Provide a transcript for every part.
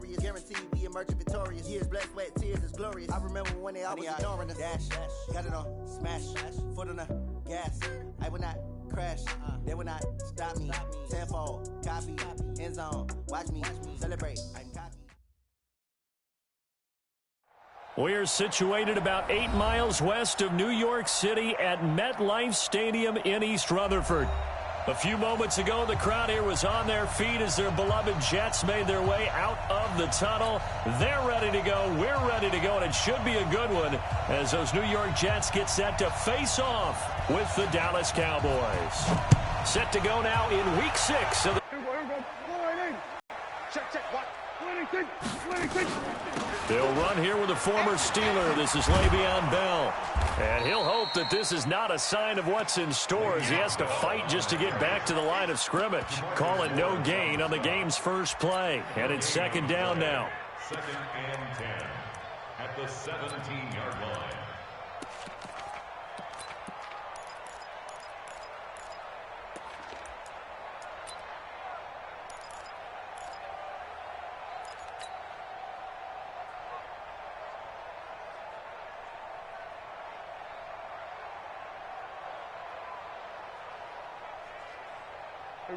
notorious. Guaranteed we emerging victorious. Years, blood, sweat, tears is glorious. I remember when they always ignoring us. Dash, got it on, smash, foot on the gas. I will not crash, they will not stop me. Tenfold, copy, end zone, watch me celebrate. I'm copy. We're situated about 8 miles west of New York City at MetLife Stadium in East Rutherford. A few moments ago, the crowd here was on their feet as their beloved Jets made their way out of the tunnel. They're ready to go. We're ready to go, and it should be a good one as those New York Jets get set to face off with the Dallas Cowboys. Set to go now in Week 6 of the... They'll run here with a former Steeler. This is Le'Veon Bell. And he'll hope that this is not a sign of what's in store as he has to fight just to get back to the line of scrimmage. Call it no gain on the game's first play. And it's second down now. 2nd and 10 at the 17-yard line.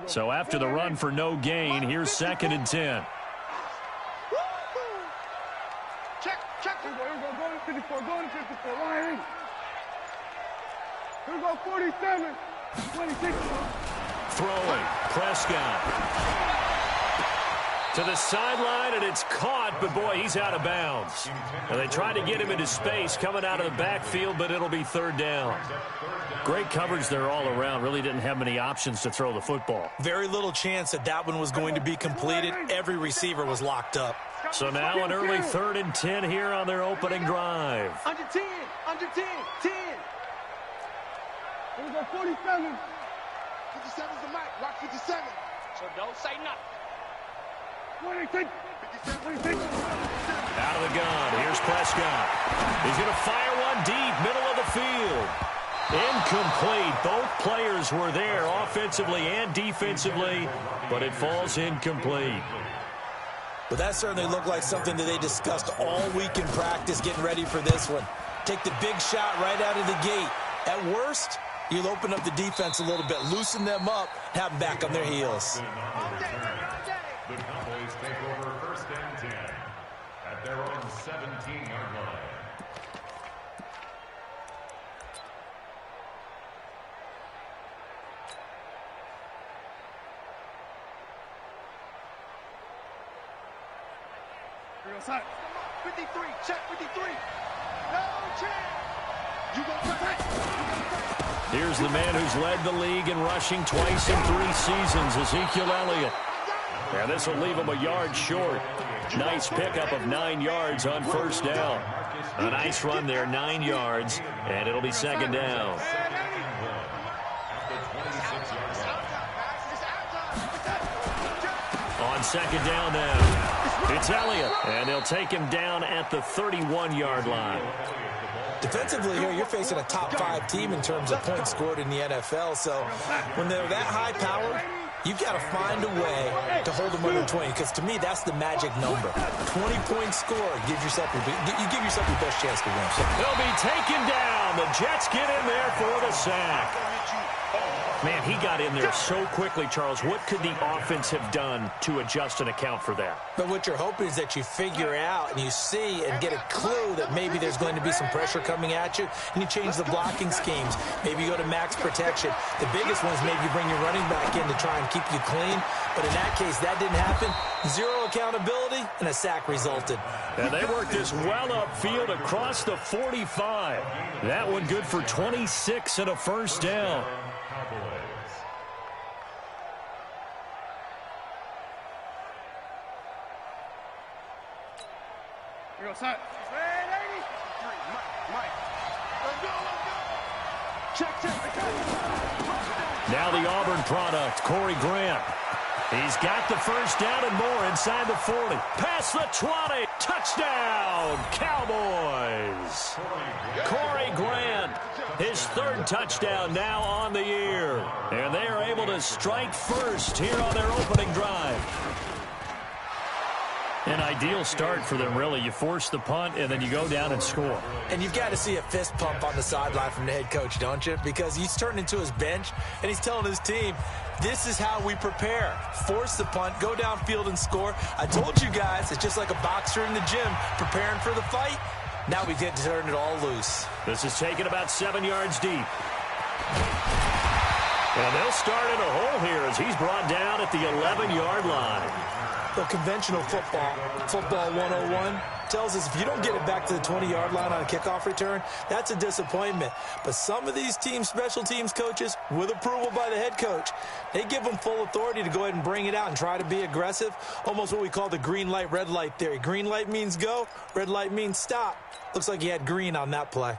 So after the run for no gain, here's 2nd and 10. Check. Here we go, 54, going to 54, line in. Here we go, 47, 26. Throwing, Prescott. To the sideline, and it's caught, but boy, he's out of bounds. And they tried to get him into space coming out of the backfield, but it'll be 3rd down. Great coverage there all around. Really didn't have many options to throw the football. Very little chance that one was going to be completed. Every receiver was locked up. So now an early 3rd and 10 here on their opening drive. Under 10, 10. Here we go, 47. 57's the mic, watch 57. So don't say nothing. 26. Out of the gun, here's Prescott. He's going to fire one deep, middle of the field. Incomplete. Both players were there offensively and defensively, but it falls incomplete. But that certainly looked like something that they discussed all week in practice getting ready for this one. Take the big shot right out of the gate. At worst, you'll open up the defense a little bit, loosen them up, have them back on their heels. The Cowboys take over 1st and 10 at their own 17-yard line. Here we go, side. 53, check 53. No chance. You go protect. Here's the man who's led the league in rushing twice in 3 seasons, Ezekiel Elliott. And this will leave him a yard short. Nice pickup of 9 yards on 1st down. A nice run there, 9 yards, and it'll be 2nd down. On 2nd down now, it's Elliott, and they'll take him down at the 31-yard line. Defensively here, you're facing a top 5 team in terms of points scored in the NFL. So when they're that high-powered, you've got to find a way to hold them under 20, because to me, that's the magic number. 20-point score, you give yourself your best chance to win. They'll be taken down. The Jets get in there for the sack. Man, he got in there so quickly, Charles. What could the offense have done to adjust and account for that? But what you're hoping is that you figure out and you see and get a clue that maybe there's going to be some pressure coming at you, and you change the blocking schemes. Maybe you go to max protection. The biggest one is maybe you bring your running back in to try and keep you clean. But in that case, that didn't happen. 0 accountability, and a sack resulted. And they worked this well upfield across the 45. That one good for 26 and a 1st down. Here we go, side. Mike. Let's go. Check. Now the Auburn product, Corey Grant. He's got the 1st down and more inside the 40. Past the 20. Touchdown, Cowboys. Corey Grant, his 3rd touchdown now on the year. And they are able to strike first here on their opening drive. An ideal start for them, really. You force the punt, and then you go down and score. And you've got to see a fist pump on the sideline from the head coach, don't you? Because he's turned into his bench, and he's telling his team, this is how we prepare. Force the punt, go downfield and score. I told you guys, it's just like a boxer in the gym preparing for the fight. Now we get to turn it all loose. This is taken about 7 yards deep. And they'll start in a hole here as he's brought down at the 11-yard line. The conventional football 101, tells us if you don't get it back to the 20-yard line on a kickoff return, that's a disappointment. But some of these teams, special teams coaches, with approval by the head coach, they give them full authority to go ahead and bring it out and try to be aggressive, almost what we call the green light, red light theory. Green light means go, red light means stop. Looks like he had green on that play.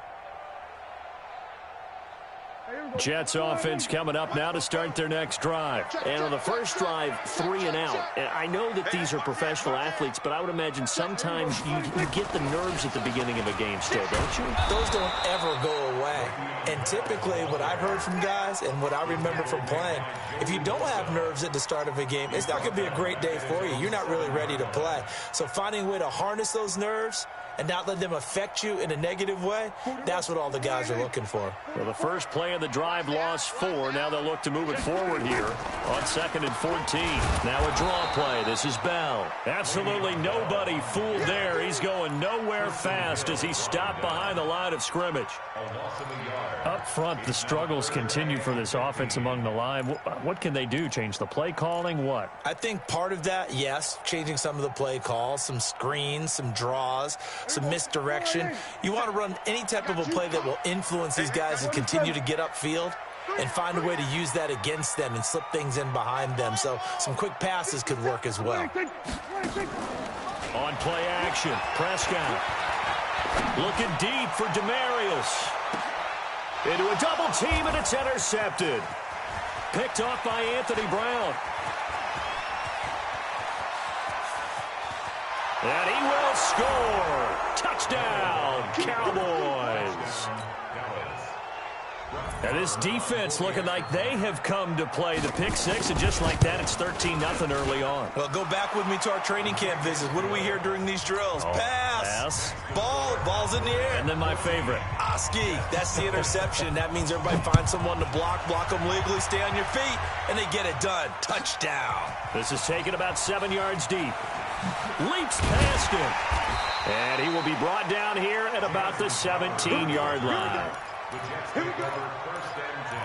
Jets offense coming up now to start their next drive. And on the first drive, 3 and out. And I know that these are professional athletes, but I would imagine sometimes you get the nerves at the beginning of a game still, don't you? Those don't ever go away. And typically what I've heard from guys and what I remember from playing, if you don't have nerves at the start of a game, it's not going to be a great day for you. You're not really ready to play. So finding a way to harness those nerves and not let them affect you in a negative way, that's what all the guys are looking for. Well, the first play of the drive lost 4. Now they'll look to move it forward here on 2nd and 14. Now a draw play. This is Bell. Absolutely nobody fooled there. He's going nowhere fast as he stopped behind the line of scrimmage. Up front, the struggles continue for this offense among the line. What can they do? Change the play calling? What? I think part of that, yes, changing some of the play calls, some screens, some draws, some misdirection. You want to run any type of a play that will influence these guys and continue to get upfield and find a way to use that against them and slip things in behind them. So some quick passes could work as well. On play action, Prescott looking deep for Demarius. Into a double team, and it's intercepted. Picked off by Anthony Brown. And he will score. Touchdown, Cowboys. And this defense looking like they have come to play the pick six, and just like that, it's 13-0 early on. Well, go back with me to our training camp visits. What do we hear during these drills? Pass. Ball's in the air. And then my favorite. Oski, that's the interception. That means everybody finds someone to block them legally, stay on your feet, and they get it done. Touchdown. This is taken about 7 yards deep. Leaps past him. And he will be brought down here at about the 17-yard line. The Jets take over 1st and 10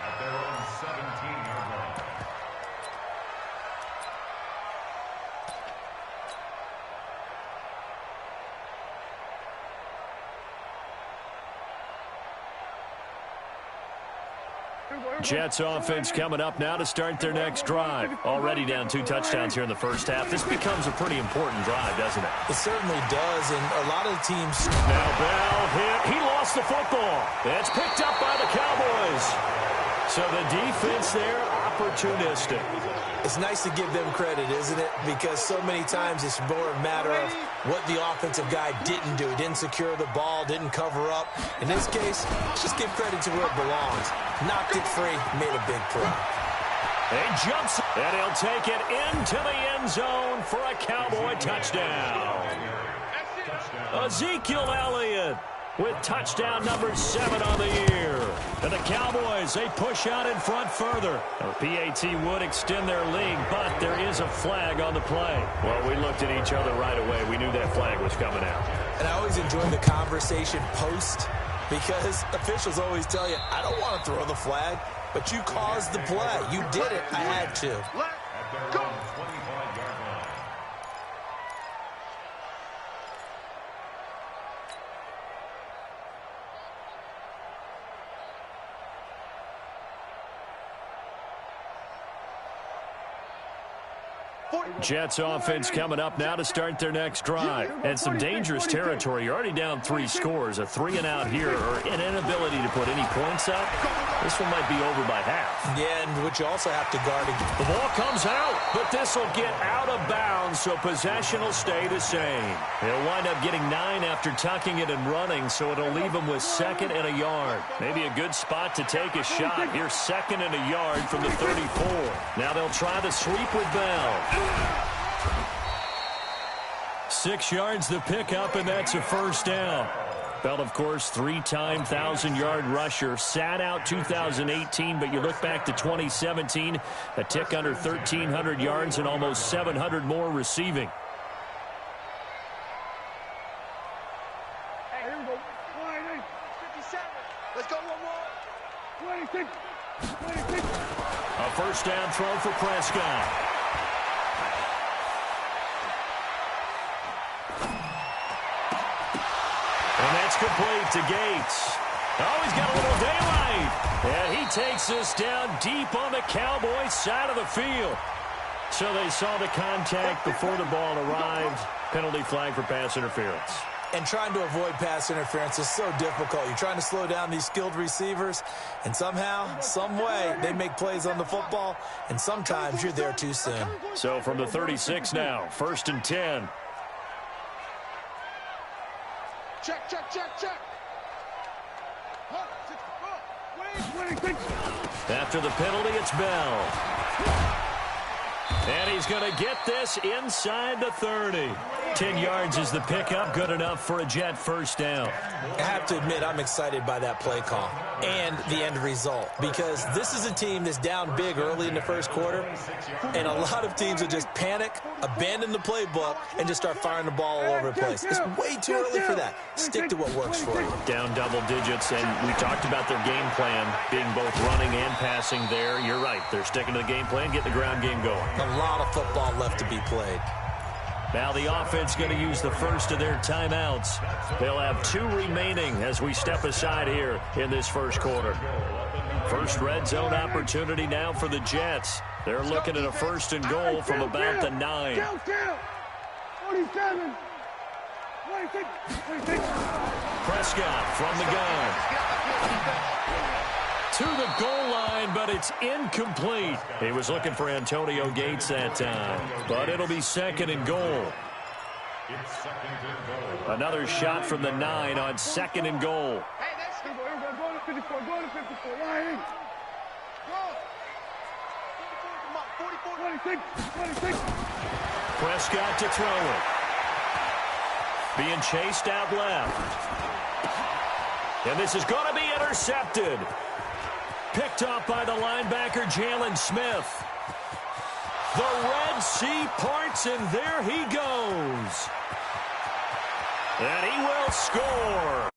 at their own 17-yard line. Jets offense coming up now to start their next drive. Already down 2 touchdowns here in the first half. This becomes a pretty important drive, doesn't it? It certainly does, and a lot of the teams... Now Bell hit. He lost the football. That's picked up by the Cowboys. So the defense there, opportunistic. It's nice to give them credit, isn't it? Because so many times it's more a matter of what the offensive guy didn't do. Didn't secure the ball, didn't cover up. In this case, just give credit to where it belongs. Knocked it free, made a big play. He jumps, and he'll take it into the end zone for a Cowboy touchdown. Ezekiel Elliott with touchdown number 7 on the year. And the Cowboys, they push out in front further. The PAT would extend their lead, but there is a flag on the play. Well, we looked at each other right away. We knew that flag was coming out. And I always enjoy the conversation post, because officials always tell you, I don't want to throw the flag, but you caused the play. You did it. I had to. At their own 25-yard line. Jets offense coming up now to start their next drive. And some dangerous territory. You're already down 3 scores. A 3 and out here, or an inability to put any points up. This one might be over by half. Yeah, and what you also have to guard against. The ball comes out, but this will get out of bounds, so possession will stay the same. They'll wind up getting 9 after tucking it and running, so it'll leave them with 2nd and a yard. Maybe a good spot to take a shot. Here's 2nd and a yard from the 34. Now they'll try the sweep with Bell. 6 yards the pickup, and that's a first down. Bell, of course, 3-time 1,000-yard rusher. Sat out 2018, but you look back to 2017, a tick under 1,300 yards and almost 700 more receiving. Hey, here we go. 57. Let's go one more. 26. 26. A first down throw for Prescott. And that's complete to Gates. Oh, he's got a little daylight. And he takes this down deep on the Cowboys' side of the field. So they saw the contact before the ball arrived. Penalty flag for pass interference. And trying to avoid pass interference is so difficult. You're trying to slow down these skilled receivers, and somehow, some way, they make plays on the football, and sometimes you're there too soon. So from the 36 now, 1st and 10. Check, check, check, check. After the penalty, it's Bell. And he's going to get this inside the 30. 10 yards is the pickup, good enough for a Jet first down. I have to admit, I'm excited by that play call and the end result, because this is a team that's down big early in the first quarter, and a lot of teams will just panic, abandon the playbook, and just start firing the ball all over the place. It's way too early for that. Stick to what works for you. Down double digits, and we talked about their game plan being both running and passing there. You're right. They're sticking to the game plan, getting the ground game going. A lot of football left to be played. Now the offense going to use the first of their timeouts. They'll have 2 remaining as we step aside here in this first quarter. First red zone opportunity now for the Jets. They're looking at a 1st and goal from about the 9. 47. 26. Prescott from the gun. To the goal line, but it's incomplete. He was looking for Antonio Gates that time, but it'll be 2nd and goal. Another shot from the 9 on 2nd and goal. Hey, that's go to 54. Go to 54. Right. Go. 26. 26. Prescott to throw it. Being chased out left. And this is going to be intercepted. Picked off by the linebacker, Jalen Smith. The Red Sea parts, and there he goes. And he will score.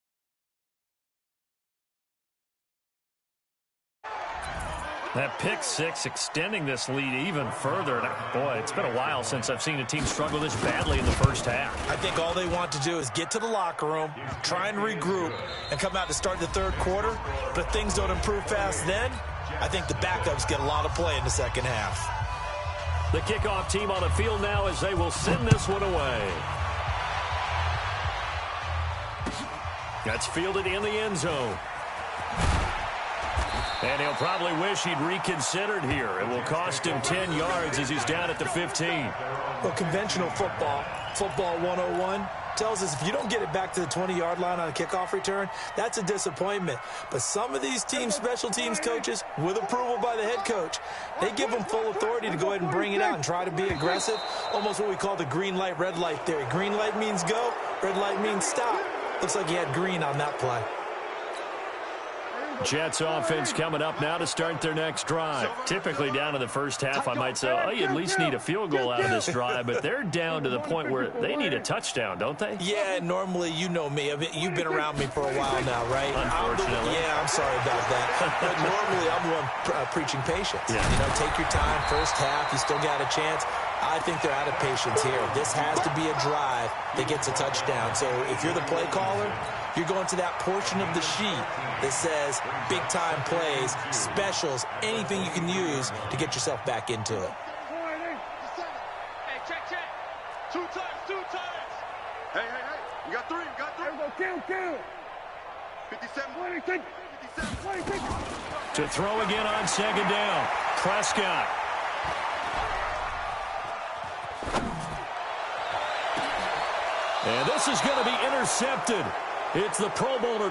That pick six extending this lead even further. Boy, it's been a while since I've seen a team struggle this badly in the first half. I think all they want to do is get to the locker room, try and regroup, and come out to start the third quarter. But if things don't improve fast then, I think the backups get a lot of play in the second half. The kickoff team on the field now as they will send this one away. That's fielded in the end zone. And he'll probably wish he'd reconsidered here. It will cost him 10 yards as he's down at the 15. Well, conventional football 101, tells us if you don't get it back to the 20-yard line on a kickoff return, that's a disappointment. But some of these team special teams coaches, with approval by the head coach, they give them full authority to go ahead and bring it out and try to be aggressive, almost what we call the green light, red light theory. Green light means go, red light means stop. Looks like he had green on that play. Jets offense coming up now to start their next drive. Typically down in the first half, I might say, oh, you at least need a field goal out of this drive, but they're down to the point where they need a touchdown, don't they? Yeah, normally, you know me. I mean, you've been around me for a while now, right? Unfortunately. I'm sorry about that. But normally, I'm the one preaching patience. Yeah. You know, take your time. First half, you still got a chance. I think they're out of patience here. This has to be a drive that gets a touchdown. So if you're the play caller, you're going to that portion of the sheet that says big-time plays, specials, anything you can use to get yourself back into it. Hey, check. 2 times. Hey. You got 3. Kill. 57. 26. 56. To throw again on second down. Prescott. And this is going to be intercepted. It's the Pro Bowler.